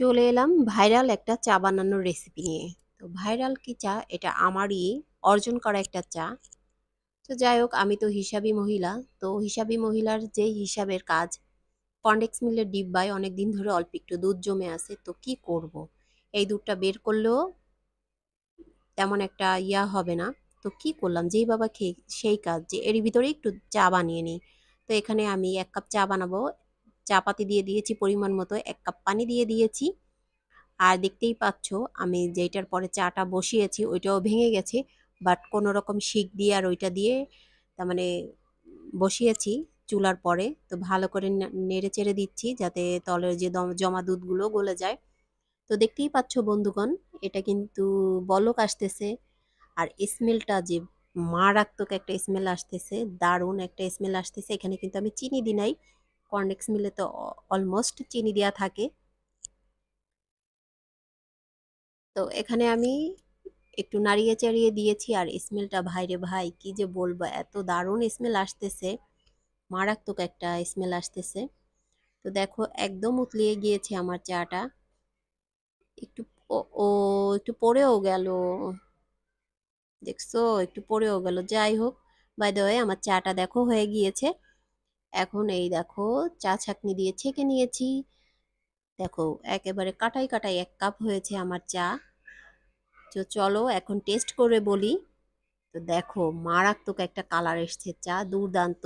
চলে এলাম ভাইরাল একটা চা বানানোর রেসিপি নিয়ে। তো ভাইরাল কি চা? এটা আমারই অর্জন করা একটা চা। তো যাই হোক, আমি তো হিসাবি মহিলা। তো হিসাবি মহিলার যেই হিসাবের কাজ, কনডেক্স মিল্কের ডিব্বায় অনেক দিন ধরে অল্প একটু দুধ জমে আছে। তো কি করব, এই দুধটা বের করলেও তেমন একটা হবে না। তো কি করলাম, যেই বাবা খেয়ে সেই কাজ, যে এর ভিতরে একটু চা বানিয়ে নিই। তো এখানে আমি 1 কাপ চা বানাবো। চা পাতি দিয়ে দিয়েছি পরিমাণ মতো, 1 কাপ পানি দিয়ে দিয়েছি। আর দেখতেই পাচ্ছ, আমি যেইটার পরে চাটা বসিয়েছি ওইটাও ভেঙে গেছে। বাট কোনো রকম শিক দিয়ে আর ওইটা দিয়ে তার মানে বসিয়েছি চুলার পরে। তো ভালো করে নেড়ে চেড়ে দিচ্ছি যাতে তলের যে জমা দুধগুলো গলে যায়। তো দেখতেই পাচ্ছ বন্ধুগণ, এটা কিন্তু বলক আসতেছে। আর স্মেলটা যে মারাত্মক একটা স্মেল আসতেছে, দারুণ একটা স্মেল আসতেছে। এখানে কিন্তু আমি চিনি দিই নাই, কর্নডেক্স মিলে তো অলমোস্ট চিনি দেওয়া থাকে। তো এখানে আমি একটু নাড়িয়ে চাড়িয়ে দিয়েছি। আর স্মেলটা ভাইরে ভাই, কি যে বলবো, এত দারুণ স্মেল আসতেছে, মারাত্মক একটা স্মেল আসতেছে। তো দেখো, একদম উতলিয়ে গিয়েছে আমার চাটা। একটু ও ও একটু পড়েও গেল, দেখছো, একটু পড়েও গেল। যাই হোক, বাই দ্য ওয়ে, আমার চাটা দেখো হয়ে গিয়েছে। এখন এই দেখো, চা ছাঁকনি দিয়ে ছেঁকে নিয়েছি। দেখো, একেবারে কাটাই কাটাই 1 কাপ হয়েছে আমার চা। তো চলো এখন টেস্ট করে বলি। তো দেখো, মারাত্মক একটা কালার এসছে, চা দুর্দান্ত।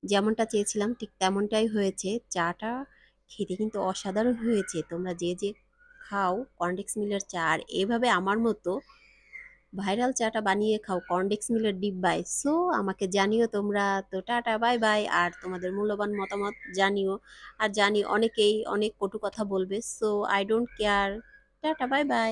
যেমনটা চেয়েছিলাম ঠিক তেমনটাই হয়েছে। চাটা খেতে কিন্তু অসাধারণ হয়েছে। তোমরা যে যে খাও কর্নডেক্স মিলের চা, আর এভাবে আমার মতো ভাইরাল চাটা বানিয়ে খাও কর্নডেক্স মিলের ডিব্বায়, সো আমাকে জানিও তোমরা। তো টাটা, বাই বাই। আর তোমাদের মূল্যবান মতামত জানিও। আর জানি অনেকেই অনেক কটু কথা বলবে, so I don't care. Tata, bye bye.